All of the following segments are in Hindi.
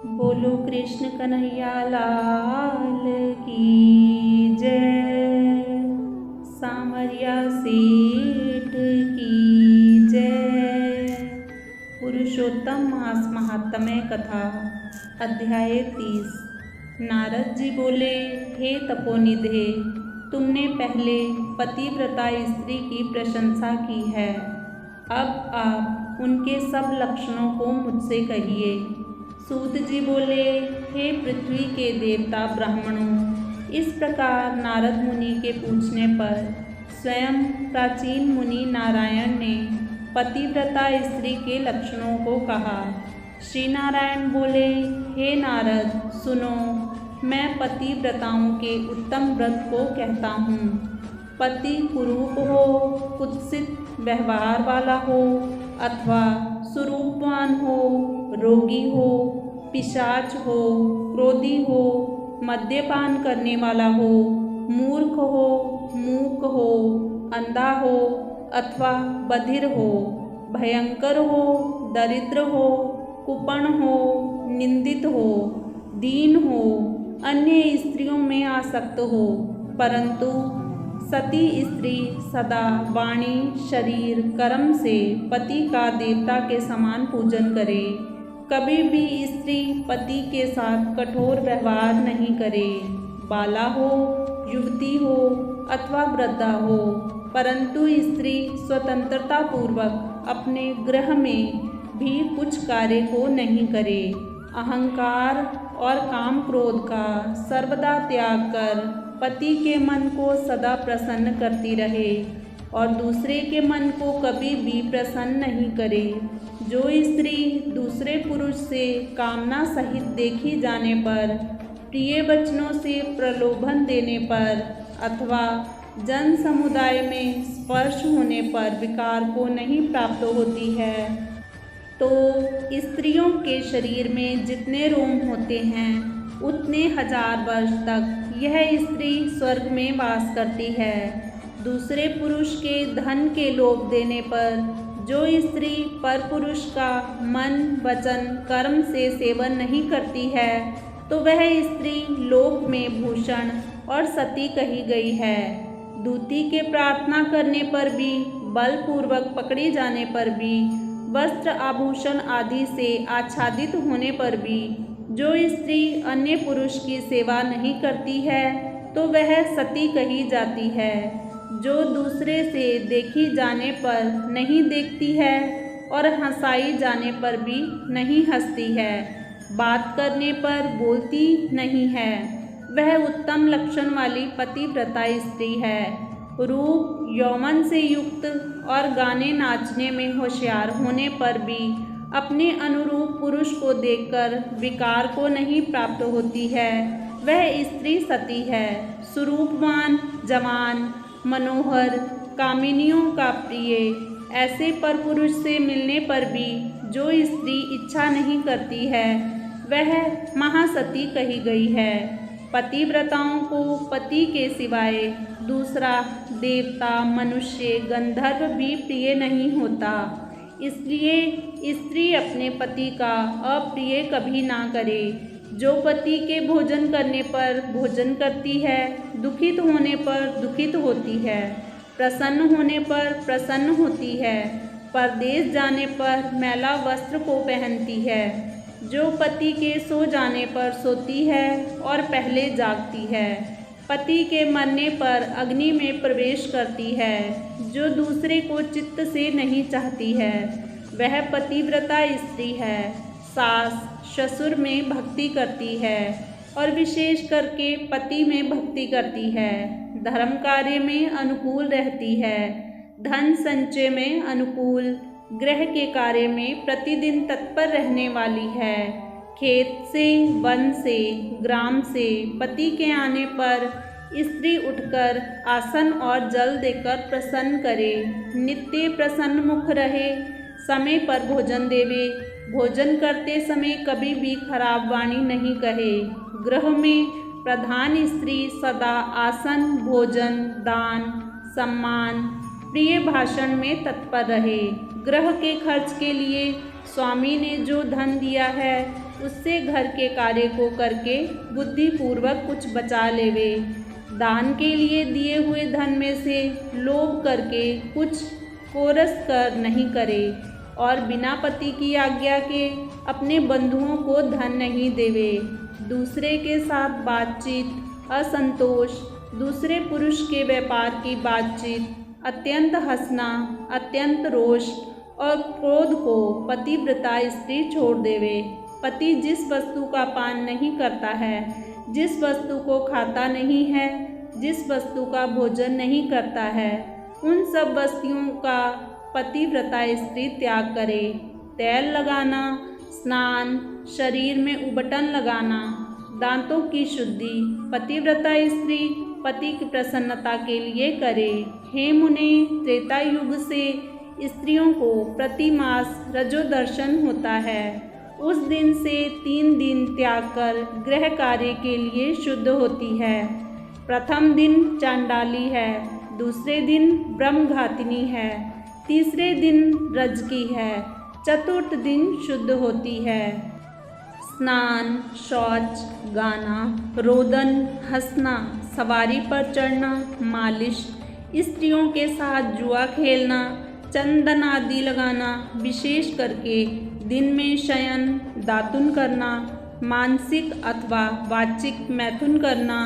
बोलो कृष्ण कन्हैया लाल की जय। सामरिया सेठ की जय। पुरुषोत्तम मास महात्म्य कथा अध्याय 30। नारद जी बोले, हे तपोनिधे, तुमने पहले पतिव्रता स्त्री की प्रशंसा की है, अब आप उनके सब लक्षणों को मुझसे कहिए। सूत जी बोले, हे पृथ्वी के देवता ब्राह्मणों, इस प्रकार नारद मुनि के पूछने पर स्वयं प्राचीन मुनि नारायण ने पतिव्रता स्त्री के लक्षणों को कहा। श्री नारायण बोले, हे नारद सुनो, मैं पतिव्रताओं के उत्तम व्रत को कहता हूँ। पति कुरूप हो, कुत्सित व्यवहार वाला हो, अथवा स्वरूपवान हो, रोगी हो, पिशाच हो, क्रोधी हो, मद्यपान करने वाला हो, मूर्ख हो, मूक हो, अंधा हो, अथवा बधिर हो, भयंकर हो, दरिद्र हो, कुपन हो, निंदित हो, दीन हो, अन्य स्त्रियों में आसक्त हो, परंतु सती स्त्री सदा वाणी, शरीर, कर्म से पति का देवता के समान पूजन करे। कभी भी स्त्री पति के साथ कठोर व्यवहार नहीं करे। बाला हो, युवती हो अथवा वृद्धा हो, परंतु स्त्री स्वतंत्रता पूर्वक अपने गृह में भी कुछ कार्य को नहीं करे। अहंकार और काम क्रोध का सर्वदा त्याग कर पति के मन को सदा प्रसन्न करती रहे और दूसरे के मन को कभी भी प्रसन्न नहीं करे। जो स्त्री दूसरे पुरुष से कामना सहित देखी जाने पर, प्रिय वचनों से प्रलोभन देने पर अथवा जन समुदाय में स्पर्श होने पर विकार को नहीं प्राप्त होती है, तो स्त्रियों के शरीर में जितने रोम होते हैं उतने 1000 वर्ष तक यह स्त्री स्वर्ग में वास करती है। दूसरे पुरुष के धन के लोभ देने पर जो स्त्री परपुरुष का मन, वचन, कर्म से सेवन नहीं करती है, तो वह स्त्री लोक में भूषण और सती कही गई है। दूती के प्रार्थना करने पर भी, बलपूर्वक पकड़ी जाने पर भी, वस्त्र आभूषण आदि से आच्छादित होने पर भी जो स्त्री अन्य पुरुष की सेवा नहीं करती है, तो वह सती कही जाती है। जो दूसरे से देखी जाने पर नहीं देखती है और हंसाई जाने पर भी नहीं हंसती है, बात करने पर बोलती नहीं है, वह उत्तम लक्षण वाली पतिव्रता स्त्री है। रूप यौवन से युक्त और गाने नाचने में होशियार होने पर भी अपने अनुरूप पुरुष को देखकर विकार को नहीं प्राप्त होती है, वह स्त्री सती है। स्वरूपवान, जवान, मनोहर, कामिनियों का प्रिय, ऐसे परपुरुष से मिलने पर भी जो स्त्री इच्छा नहीं करती है, वह महासती कही गई है। पतिव्रताओं को पति के सिवाय दूसरा देवता, मनुष्य, गंधर्व भी प्रिय नहीं होता। इसलिए स्त्री अपने पति का अप्रिय कभी ना करे। जो पति के भोजन करने पर भोजन करती है, दुखित होने पर दुखित होती है, प्रसन्न होने पर प्रसन्न होती है, परदेश जाने पर मैला वस्त्र को पहनती है, जो पति के सो जाने पर सोती है और पहले जागती है, पति के मरने पर अग्नि में प्रवेश करती है, जो दूसरे को चित्त से नहीं चाहती है, वह पतिव्रता स्त्री है। सास ससुर में भक्ति करती है और विशेष करके पति में भक्ति करती है। धर्म कार्य में अनुकूल रहती है, धन संचय में अनुकूल, गृह के कार्य में प्रतिदिन तत्पर रहने वाली है। खेत से, वन से, ग्राम से पति के आने पर स्त्री उठकर आसन और जल देकर प्रसन्न करे, नित्य प्रसन्न मुख रहे, समय पर भोजन देवे, भोजन करते समय कभी भी खराब वाणी नहीं कहे। गृह में प्रधान स्त्री सदा आसन, भोजन, दान, सम्मान, प्रिय भाषण में तत्पर रहे। गृह के खर्च के लिए स्वामी ने जो धन दिया है उससे घर के कार्य को करके बुद्धिपूर्वक कुछ बचा लेवे। दान के लिए दिए हुए धन में से लोभ करके कुछ कोरस कर नहीं करे और बिना पति की आज्ञा के अपने बंधुओं को धन नहीं देवे। दूसरे के साथ बातचीत, असंतोष, दूसरे पुरुष के व्यापार की बातचीत, अत्यंत हंसना, अत्यंत रोष और क्रोध को पतिव्रता स्त्री छोड़ देवे। पति जिस वस्तु का पान नहीं करता है, जिस वस्तु को खाता नहीं है, जिस वस्तु का भोजन नहीं करता है, उन सब वस्तुओं का पतिव्रता स्त्री त्याग करे। तेल लगाना, स्नान, शरीर में उबटन लगाना, दांतों की शुद्धि पतिव्रता स्त्री पति की प्रसन्नता के लिए करे। हे मुने, त्रेता युग से स्त्रियों को प्रति मास रजो दर्शन होता है। उस दिन से 3 दिन त्याग कर गृह कार्य के लिए शुद्ध होती है। प्रथम दिन चांडाली है, दूसरे दिन ब्रह्मघातिनी है, तीसरे दिन रजकी है, चतुर्थ दिन शुद्ध होती है। स्नान, शौच, गाना, रोदन, हंसना, सवारी पर चढ़ना, मालिश, स्त्रियों के साथ जुआ खेलना, चंदन आदि लगाना, विशेष करके दिन में शयन, दातुन करना, मानसिक अथवा वाचिक मैथुन करना,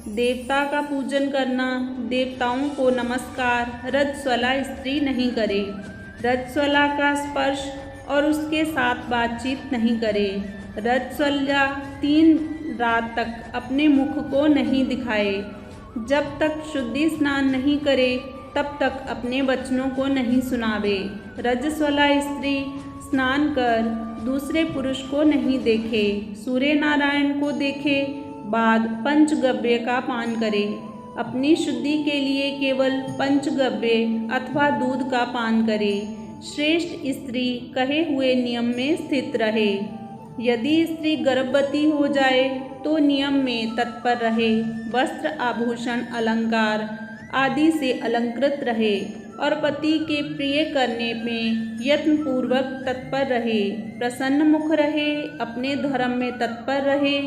देवता का पूजन करना, देवताओं को नमस्कार रजस्वला स्त्री नहीं करे। रजस्वला का स्पर्श और उसके साथ बातचीत नहीं करे। रजस्वला 3 रात तक अपने मुख को नहीं दिखाए। जब तक शुद्धि स्नान नहीं करे तब तक अपने वचनों को नहीं सुनावे। रजस्वला स्त्री स्नान कर दूसरे पुरुष को नहीं देखे, सूर्य नारायण को देखे बाद पंचगव्य का पान करे। अपनी शुद्धि के लिए केवल पंचगव्य अथवा दूध का पान करे। श्रेष्ठ स्त्री कहे हुए नियम में स्थित रहे। यदि स्त्री गर्भवती हो जाए तो नियम में तत्पर रहे, वस्त्र आभूषण अलंकार आदि से अलंकृत रहे और पति के प्रिय करने में यत्नपूर्वक तत्पर रहे, प्रसन्न मुख रहे, अपने धर्म में तत्पर रहे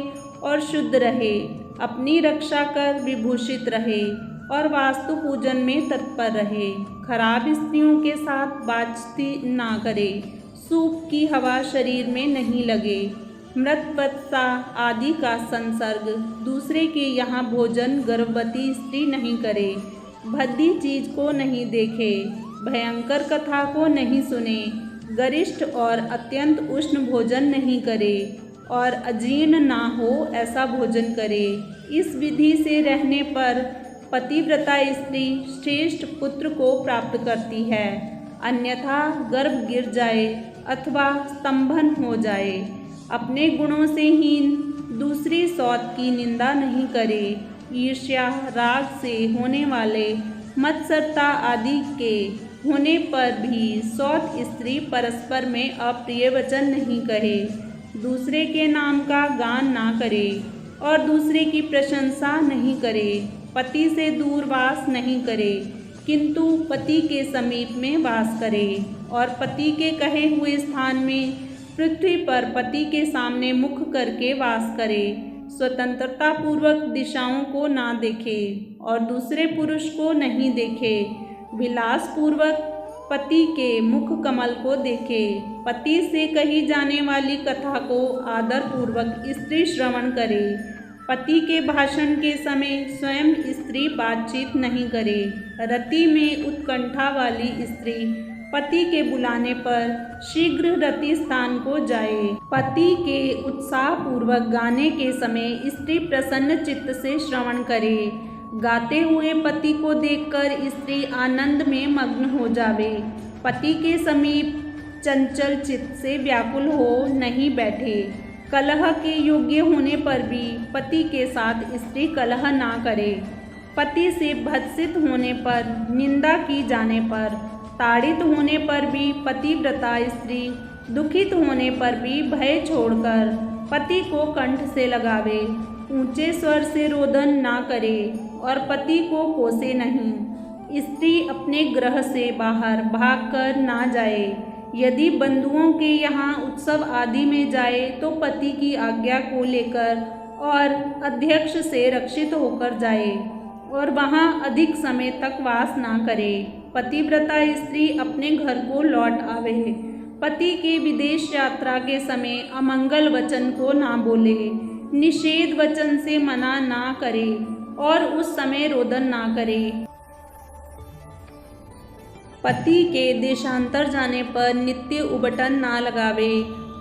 और शुद्ध रहे, अपनी रक्षा कर विभूषित रहे और वास्तु पूजन में तत्पर रहे। खराब स्त्रियों के साथ बातचीत ना करे, सूप की हवा शरीर में नहीं लगे, मृत वत्सा आदि का संसर्ग, दूसरे के यहाँ भोजन गर्भवती स्त्री नहीं करे, भद्दी चीज को नहीं देखे, भयंकर कथा को नहीं सुने, गरिष्ठ और अत्यंत उष्ण भोजन नहीं करे और अजीर्ण ना हो ऐसा भोजन करे। इस विधि से रहने पर पतिव्रता स्त्री श्रेष्ठ पुत्र को प्राप्त करती है, अन्यथा गर्भ गिर जाए अथवा स्तंभन हो जाए। अपने गुणों से हीन दूसरी सौत की निंदा नहीं करे। ईर्ष्या, राग से होने वाले मत्सरता आदि के होने पर भी सौत स्त्री परस्पर में अप्रिय वचन नहीं कहे, दूसरे के नाम का गान ना करे और दूसरे की प्रशंसा नहीं करे, पति से दूर वास नहीं करे किंतु पति के समीप में वास करे और पति के कहे हुए स्थान में पृथ्वी पर पति के सामने मुख करके वास करे। स्वतंत्रता पूर्वक दिशाओं को ना देखे और दूसरे पुरुष को नहीं देखे। विलास पूर्वक पति के मुख कमल को देखे। पति से कही जाने वाली कथा को आदर पूर्वक स्त्री श्रवण करे। पति के भाषण के समय स्वयं स्त्री बातचीत नहीं करे। रति में उत्कंठा वाली स्त्री पति के बुलाने पर शीघ्र रति स्थान को जाए। पति के उत्साह पूर्वक गाने के समय स्त्री प्रसन्न चित्त से श्रवण करे। गाते हुए पति को देखकर स्त्री आनंद में मग्न हो जावे। पति के समीप चंचल चित्त से व्याकुल हो नहीं बैठे। कलह के योग्य होने पर भी पति के साथ स्त्री कलह ना करे। पति से भत्सित होने पर, निंदा की जाने पर, ताड़ित होने पर भी पतिव्रता स्त्री दुखित होने पर भी भय छोड़कर पति को कंठ से लगावे। ऊंचे स्वर से रोदन ना करे और पति को कोसे नहीं। स्त्री अपने गृह से बाहर भागकर ना जाए। यदि बंधुओं के यहाँ उत्सव आदि में जाए तो पति की आज्ञा को लेकर और अध्यक्ष से रक्षित होकर जाए और वहाँ अधिक समय तक वास ना करे। पतिव्रता स्त्री अपने घर को लौट आवे। पति के विदेश यात्रा के समय अमंगल वचन को ना बोले, निषेध वचन से मना ना करे और उस समय रोदन ना करे। पति के देशांतर जाने पर नित्य उबटन ना लगावे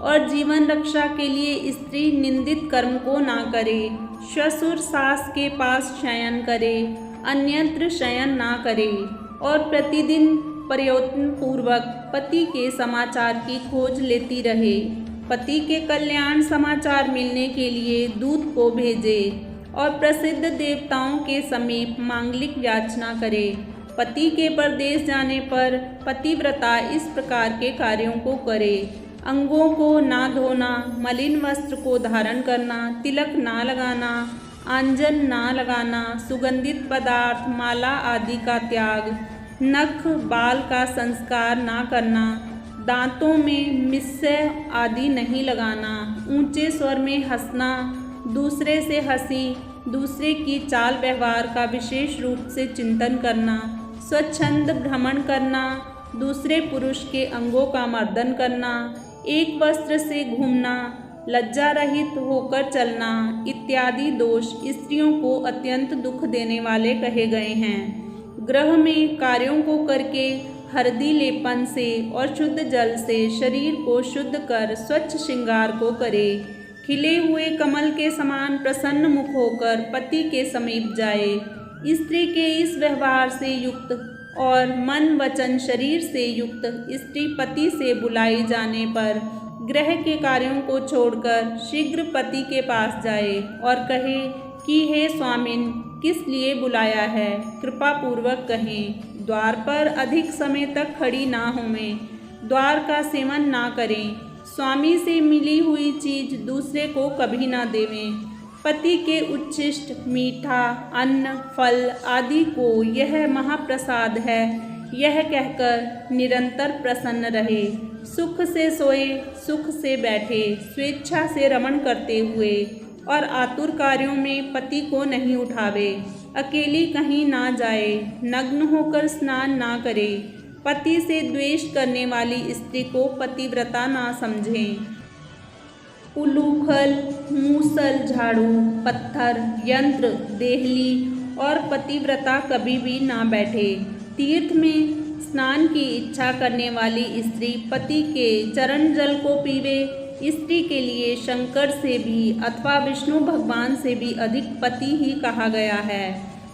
और जीवन रक्षा के लिए स्त्री निंदित कर्म को ना करे। ससुर सास के पास शयन करे, अन्यत्र शयन ना करे और प्रतिदिन प्रयत्न पूर्वक पति के समाचार की खोज लेती रहे। पति के कल्याण समाचार मिलने के लिए दूत को भेजे और प्रसिद्ध देवताओं के समीप मांगलिक याचना करे। पति के परदेश जाने पर पतिव्रता इस प्रकार के कार्यों को करे: अंगों को ना धोना, मलिन वस्त्र को धारण करना, तिलक ना लगाना, आंजन ना लगाना, सुगंधित पदार्थ माला आदि का त्याग, नख बाल का संस्कार ना करना, दांतों में मिस्से आदि नहीं लगाना, ऊंचे स्वर में हंसना, दूसरे से हंसी, दूसरे की चाल व्यवहार का विशेष रूप से चिंतन करना, स्वच्छंद भ्रमण करना, दूसरे पुरुष के अंगों का मर्दन करना, एक वस्त्र से घूमना, लज्जा रहित होकर चलना इत्यादि दोष स्त्रियों को अत्यंत दुख देने वाले कहे गए हैं। गृह में कार्यों को करके हरदी लेपन से और शुद्ध जल से शरीर को शुद्ध कर स्वच्छ श्रृंगार को करे। खिले हुए कमल के समान प्रसन्न मुख होकर पति के समीप जाए। स्त्री के इस व्यवहार से युक्त और मन वचन शरीर से युक्त स्त्री पति से बुलाई जाने पर गृह के कार्यों को छोड़कर शीघ्र पति के पास जाए और कहे कि हे स्वामिन, किस लिए बुलाया है, कृपा पूर्वक कहें। द्वार पर अधिक समय तक खड़ी ना होवें, द्वार का सेवन ना करें, स्वामी से मिली हुई चीज दूसरे को कभी ना देवें। पति के उच्छिष्ट मीठा अन्न फल आदि को यह महाप्रसाद है यह कहकर निरंतर प्रसन्न रहे। सुख से सोए, सुख से बैठे, स्वेच्छा से रमण करते हुए और आतुर कार्यों में पति को नहीं उठावे। अकेली कहीं ना जाए, नग्न होकर स्नान ना करे। पति से द्वेष करने वाली स्त्री को पतिव्रता ना समझें। उलूखल, मूसल, झाड़ू, पत्थर, यंत्र, देहली और पतिव्रता कभी भी ना बैठे। तीर्थ में स्नान की इच्छा करने वाली स्त्री पति के चरण जल को पीवे। स्त्री के लिए शंकर से भी अथवा विष्णु भगवान से भी अधिक पति ही कहा गया है।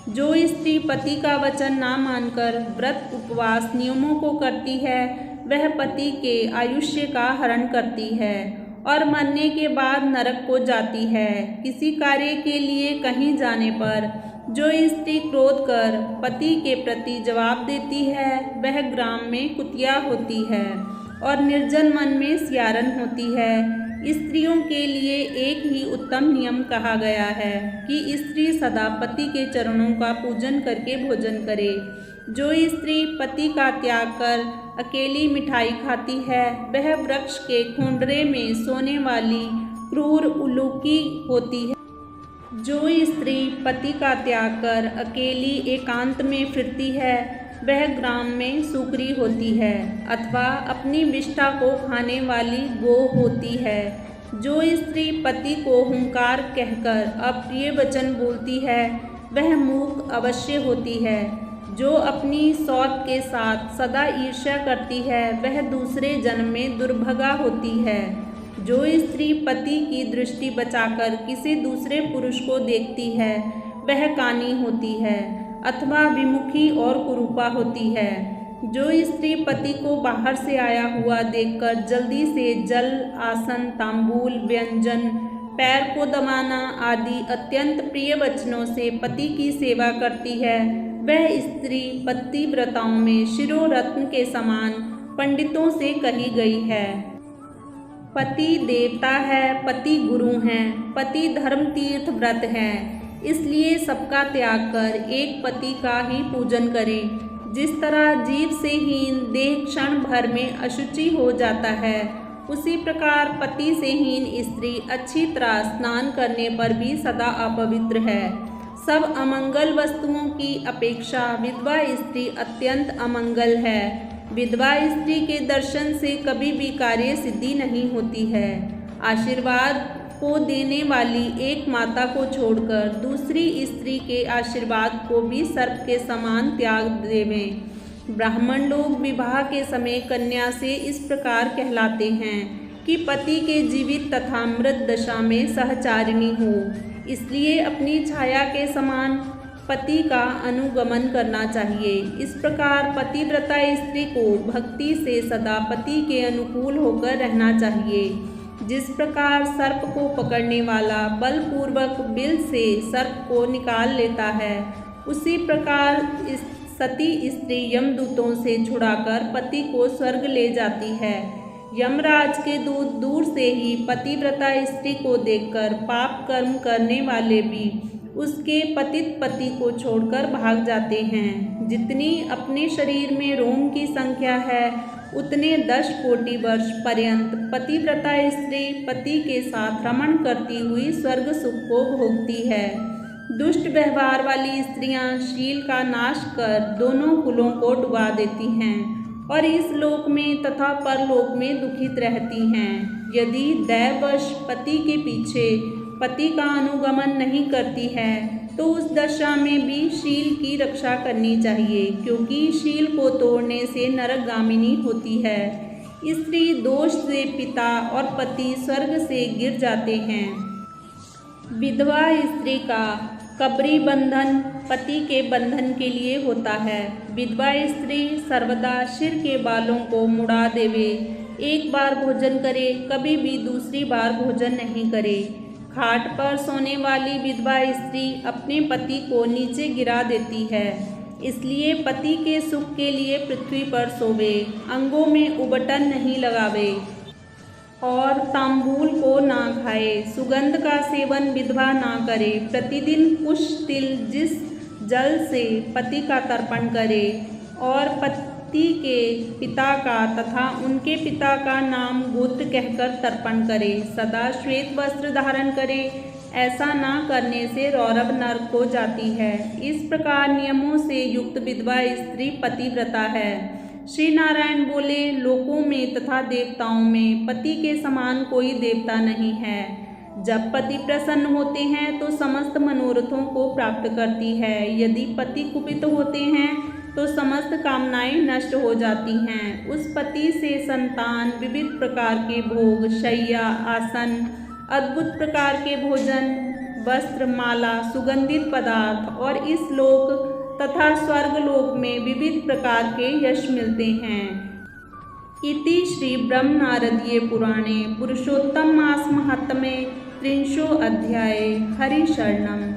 जो स्त्री पति का वचन ना मानकर व्रत उपवास नियमों को करती है वह पति के आयुष्य का हरण करती है और मरने के बाद नरक को जाती है। किसी कार्य के लिए कहीं जाने पर जो स्त्री क्रोध कर पति के प्रति जवाब देती है वह ग्राम में कुतिया होती है और निर्जन मन में सियारन होती है। स्त्रियों के लिए एक ही उत्तम नियम कहा गया है कि स्त्री सदा पति के चरणों का पूजन करके भोजन करे। जो स्त्री पति का त्याग कर अकेली मिठाई खाती है वह वृक्ष के खोंडरे में सोने वाली क्रूर उलूकी होती है। जो स्त्री पति का त्याग कर अकेली एकांत में फिरती है वह ग्राम में सुकरी होती है अथवा अपनी विष्ठा को खाने वाली गो होती है। जो स्त्री पति को हुंकार कहकर अप्रिय वचन बोलती है वह मूक अवश्य होती है। जो अपनी सौत के साथ सदा ईर्ष्या करती है वह दूसरे जन्म में दुर्भगा होती है। जो स्त्री पति की दृष्टि बचाकर किसी दूसरे पुरुष को देखती है वह कानी होती है अथवा विमुखी और कुरूपा होती है। जो स्त्री पति को बाहर से आया हुआ देखकर जल्दी से जल, आसन, तांबूल, व्यंजन, पैर को दबाना आदि अत्यंत प्रिय वचनों से पति की सेवा करती है वह स्त्री पतिव्रताओं में शिरोरत्न के समान पंडितों से कही गई है। पति देवता है, पति गुरु हैं, पति धर्म तीर्थ व्रत है। इसलिए सबका त्याग कर एक पति का ही पूजन करें। जिस तरह जीव से हीन देह क्षण भर में अशुचि हो जाता है, उसी प्रकार पति से हीन स्त्री अच्छी तरह स्नान करने पर भी सदा अपवित्र है। सब अमंगल वस्तुओं की अपेक्षा विधवा स्त्री अत्यंत अमंगल है। विधवा स्त्री के दर्शन से कभी भी कार्य सिद्धि नहीं होती है। आशीर्वाद को देने वाली एक माता को छोड़कर दूसरी स्त्री के आशीर्वाद को भी सर्प के समान त्याग देवें। ब्राह्मण लोग विवाह के समय कन्या से इस प्रकार कहलाते हैं कि पति के जीवित तथा मृत दशा में सहचारिणी हो, इसलिए अपनी छाया के समान पति का अनुगमन करना चाहिए। इस प्रकार पतिव्रता स्त्री को भक्ति से सदा पति के अनुकूल होकर रहना चाहिए। जिस प्रकार सर्प को पकड़ने वाला बलपूर्वक बिल से सर्प को निकाल लेता है, उसी प्रकार सती स्त्री यमदूतों से छुड़ाकर पति को स्वर्ग ले जाती है। यमराज के दूत दूर से ही पतिव्रता स्त्री को देखकर पाप कर्म करने वाले भी उसके पतित पति को छोड़कर भाग जाते हैं। जितनी अपने शरीर में रोम की संख्या है, उतने 10 कोटि वर्ष पर्यंत पतिव्रता स्त्री पति के साथ रमण करती हुई स्वर्ग सुख को भोगती है। दुष्ट व्यवहार वाली स्त्रियां शील का नाश कर दोनों कुलों को डुबा देती हैं और इस लोक में तथा परलोक में दुखित रहती हैं। यदि दैववश पति के पीछे पति का अनुगमन नहीं करती है, तो उस दशा में भी शील की रक्षा करनी चाहिए, क्योंकि शील को तोड़ने से नरकगामिनी होती है। स्त्री दोष से पिता और पति स्वर्ग से गिर जाते हैं। विधवा स्त्री का कबरी बंधन पति के बंधन के लिए होता है। विधवा स्त्री सर्वदा सिर के बालों को मुड़ा देवे, एक बार भोजन करे, कभी भी दूसरी बार भोजन नहीं करे। खाट पर सोने वाली विधवा स्त्री अपने पति को नीचे गिरा देती है, इसलिए पति के सुख के लिए पृथ्वी पर सोवे, अंगों में उबटन नहीं लगावे और तांबूल को ना खाए। सुगंध का सेवन विधवा ना करे। प्रतिदिन कुछ तिल जिस जल से पति का तर्पण करे और पति के पिता का तथा उनके पिता का नाम गोत्र कहकर तर्पण करे। सदा श्वेत वस्त्र धारण करे, ऐसा ना करने से रौरव नरक को जाती है। इस प्रकार नियमों से युक्त विधवा स्त्री पतिव्रता है। श्री नारायण बोले, लोकों में तथा देवताओं में पति के समान कोई देवता नहीं है। जब पति प्रसन्न होते हैं तो समस्त मनोरथों को प्राप्त करती है। यदि पति कुपित होते हैं तो समस्त कामनाएं नष्ट हो जाती हैं। उस पति से संतान, विविध प्रकार के भोग, शैया, आसन, अद्भुत प्रकार के भोजन, वस्त्र, माला, सुगंधित पदार्थ और इस लोक तथा स्वर्गलोक में विविध प्रकार के यश मिलते हैं। इति श्री ब्रह्म नारदीय पुराणे पुरुषोत्तम मास महात्म्ये 300 अध्याये। हरि शरणम।